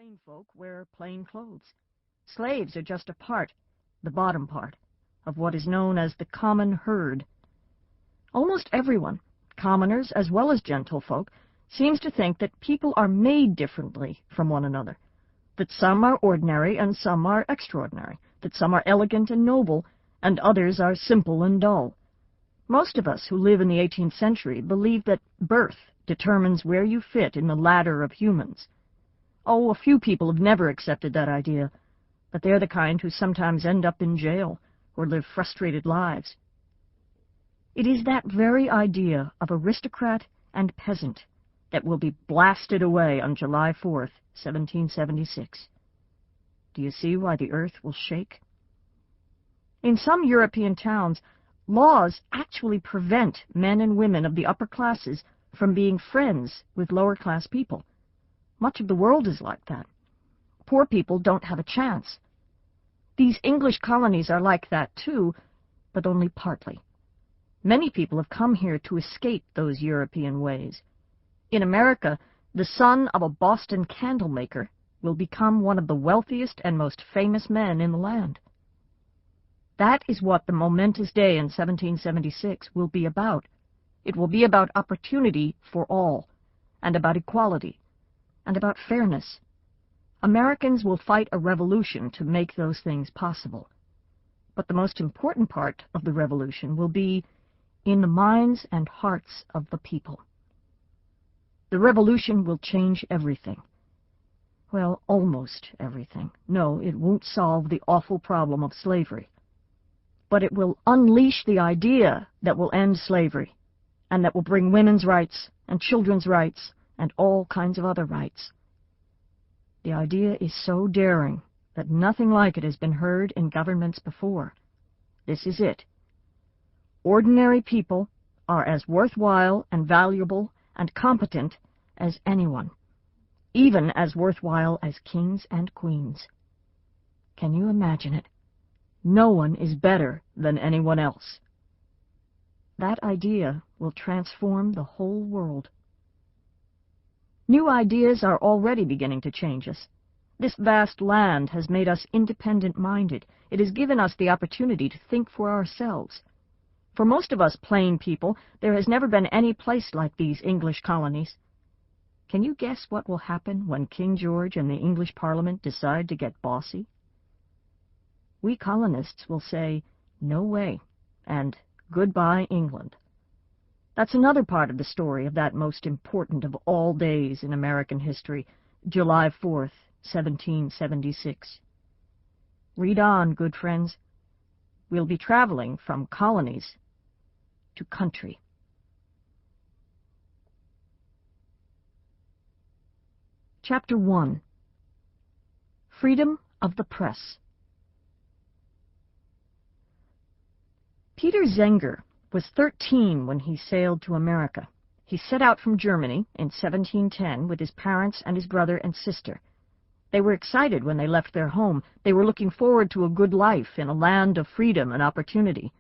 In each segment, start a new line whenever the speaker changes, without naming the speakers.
Plain folk wear plain clothes. Slaves are just a part, the bottom part, of what is known as the common herd. Almost everyone, commoners as well as gentlefolk, seems to think that people are made differently from one another, that some are ordinary and some are extraordinary, that some are elegant and noble, and others are simple and dull. Most of us who live in the 18th century believe that birth determines where you fit in the ladder of humans. Oh, a few people have never accepted that idea, but they're the kind who sometimes end up in jail or live frustrated lives. It is that very idea of aristocrat and peasant that will be blasted away on July 4th, 1776. Do you see why the earth will shake? In some European towns, laws actually prevent men and women of the upper classes from being friends with lower-class people. Much of the world is like that. Poor people don't have a chance. These English colonies are like that too, but only partly. Many people have come here to escape those European ways. In America, the son of a Boston candle maker will become one of the wealthiest and most famous men in the land. That is what the momentous day in 1776 will be about. It will be about opportunity for all, and about equality, and about fairness. Americans will fight a revolution to make those things possible. But the most important part of the revolution will be in the minds and hearts of the people. The revolution will change everything. Well, almost everything. No, it won't solve the awful problem of slavery. But it will unleash the idea that will end slavery, and that will bring women's rights and children's rights and all kinds of other rights. The idea is so daring that nothing like it has been heard in governments before. This is it. Ordinary people are as worthwhile and valuable and competent as anyone, even as worthwhile as kings and queens. Can you imagine it? No one is better than anyone else. That idea will transform the whole world. New ideas are already beginning to change us. This vast land has made us independent-minded. It has given us the opportunity to think for ourselves. For most of us plain people, there has never been any place like these English colonies. Can you guess what will happen when King George and the English Parliament decide to get bossy? We colonists will say, "No way," and "Goodbye, England." That's another part of the story of that most important of all days in American history, July 4th, 1776. Read on, good friends. We'll be traveling from colonies to country. Chapter 1. Freedom of the Press. Peter Zenger was 13 when he sailed to America. He set out from Germany in 1710 with his parents and his brother and sister. They were excited when they left their home. They were looking forward to a good life in a land of freedom and opportunity.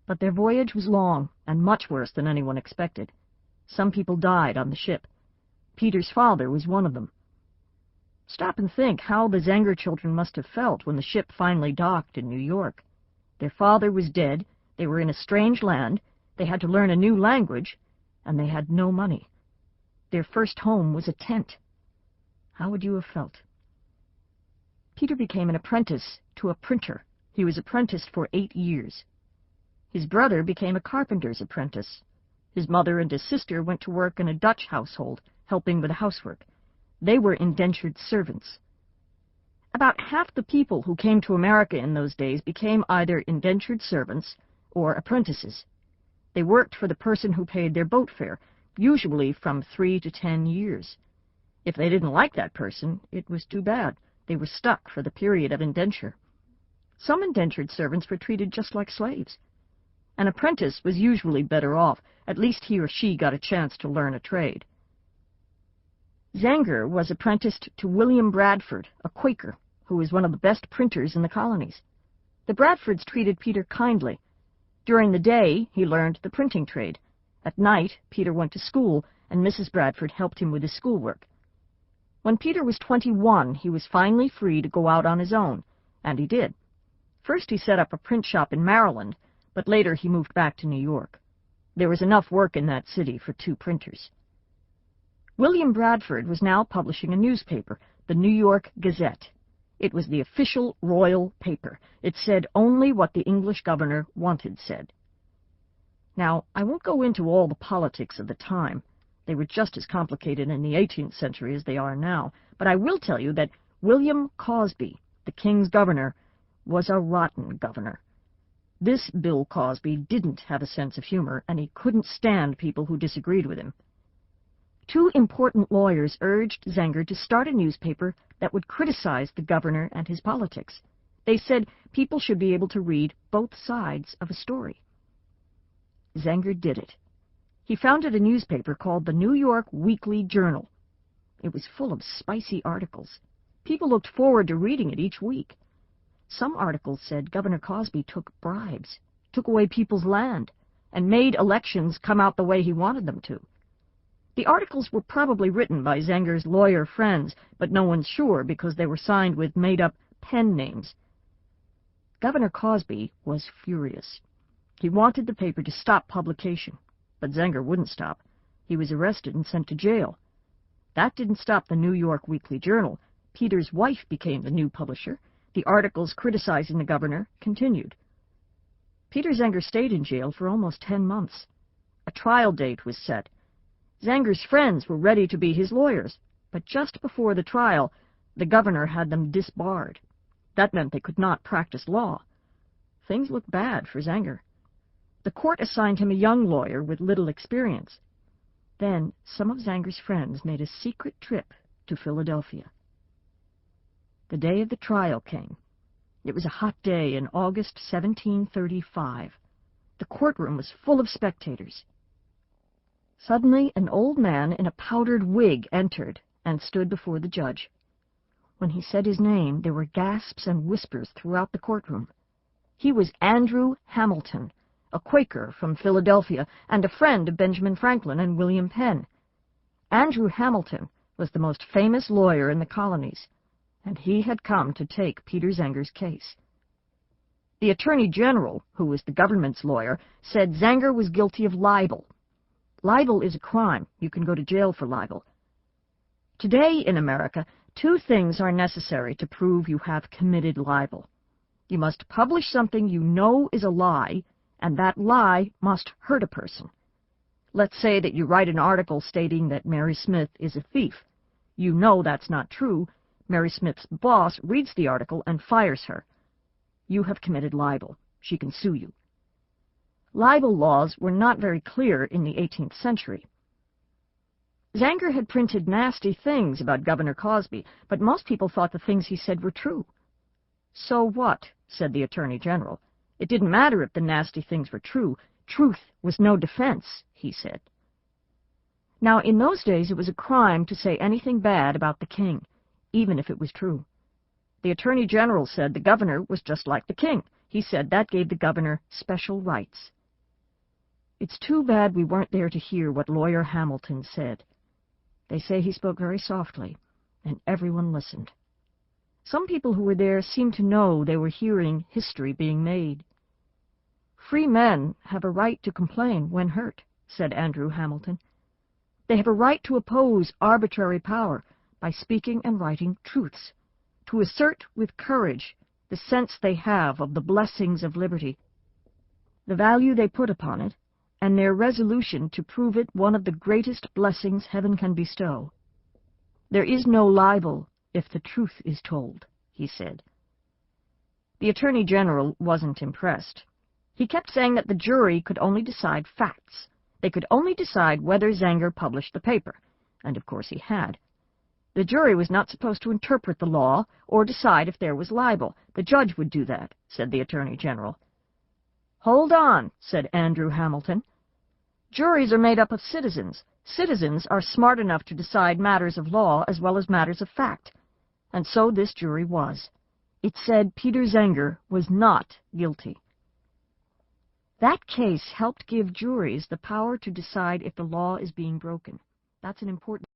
But their voyage was long and much worse than anyone expected. Some people died on the ship. Peter's father was one of them. Stop and think how the Zenger children must have felt when the ship finally docked in New York. Their father was dead. They were in a strange land, they had to learn a new language, and they had no money. Their first home was a tent. How would you have felt? Peter became an apprentice to a printer. He was apprenticed for 8 years. His brother became a carpenter's apprentice. His mother and his sister went to work in a Dutch household, helping with housework. They were indentured servants. About half the people who came to America in those days became either indentured servants or apprentices. They worked for the person who paid their boat fare, usually from 3 to 10 years. If they didn't like that person, it was too bad. They were stuck for the period of indenture. Some indentured servants were treated just like slaves. An apprentice was usually better off. At least he or she got a chance to learn a trade. Zenger was apprenticed to William Bradford, a Quaker, who was one of the best printers in the colonies. The Bradfords treated Peter kindly. During the day, he learned the printing trade. At night, Peter went to school, and Mrs. Bradford helped him with his schoolwork. When Peter was 21, he was finally free to go out on his own, and he did. First he set up a print shop in Maryland, but later he moved back to New York. There was enough work in that city for 2 printers. William Bradford was now publishing a newspaper, the New York Gazette. It was the official royal paper. It said only what the English governor wanted said. Now, I won't go into all the politics of the time. They were just as complicated in the 18th century as they are now, but I will tell you that William Cosby, the king's governor, was a rotten governor. This Bill Cosby didn't have a sense of humor, and he couldn't stand people who disagreed with him. 2 important lawyers urged Zenger to start a newspaper that would criticize the governor and his politics. They said people should be able to read both sides of a story. Zenger did it. He founded a newspaper called the New York Weekly Journal. It was full of spicy articles. People looked forward to reading it each week. Some articles said Governor Cosby took bribes, took away people's land, and made elections come out the way he wanted them to. The articles were probably written by Zenger's lawyer friends, but no one's sure because they were signed with made-up pen names. Governor Cosby was furious. He wanted the paper to stop publication, but Zenger wouldn't stop. He was arrested and sent to jail. That didn't stop the New York Weekly Journal. Peter's wife became the new publisher. The articles criticizing the governor continued. Peter Zenger stayed in jail for almost 10 months. A trial date was set. Zenger's friends were ready to be his lawyers, but just before the trial, the governor had them disbarred. That meant they could not practice law. Things looked bad for Zenger. The court assigned him a young lawyer with little experience. Then some of Zenger's friends made a secret trip to Philadelphia. The day of the trial came. It was a hot day in August 1735. The courtroom was full of spectators. Suddenly, an old man in a powdered wig entered and stood before the judge. When he said his name, there were gasps and whispers throughout the courtroom. He was Andrew Hamilton, a Quaker from Philadelphia and a friend of Benjamin Franklin and William Penn. Andrew Hamilton was the most famous lawyer in the colonies, and he had come to take Peter Zenger's case. The Attorney General, who was the government's lawyer, said Zenger was guilty of libel. Libel is a crime. You can go to jail for libel. Today in America, 2 things are necessary to prove you have committed libel. You must publish something you know is a lie, and that lie must hurt a person. Let's say that you write an article stating that Mary Smith is a thief. You know that's not true. Mary Smith's boss reads the article and fires her. You have committed libel. She can sue you. Libel laws were not very clear in the 18th century. Zenger had printed nasty things about Governor Cosby, but most people thought the things he said were true. So what? Said the Attorney General. It didn't matter if the nasty things were true. Truth was no defense, he said. Now, in those days, it was a crime to say anything bad about the king, even if it was true. The Attorney General said the governor was just like the king. He said that gave the governor special rights. It's too bad we weren't there to hear what Lawyer Hamilton said. They say he spoke very softly, and everyone listened. Some people who were there seemed to know they were hearing history being made. Free men have a right to complain when hurt, said Andrew Hamilton. They have a right to oppose arbitrary power by speaking and writing truths, to assert with courage the sense they have of the blessings of liberty, the value they put upon it, and their resolution to prove it one of the greatest blessings heaven can bestow. There is no libel if the truth is told, he said. The Attorney General wasn't impressed. He kept saying that the jury could only decide facts. They could only decide whether Zenger published the paper, and of course he had. The jury was not supposed to interpret the law or decide if there was libel. The judge would do that, said the Attorney General. Hold on, said Andrew Hamilton. Juries are made up of citizens. Citizens are smart enough to decide matters of law as well as matters of fact. And so this jury was. It said Peter Zenger was not guilty. That case helped give juries the power to decide if the law is being broken. That's an important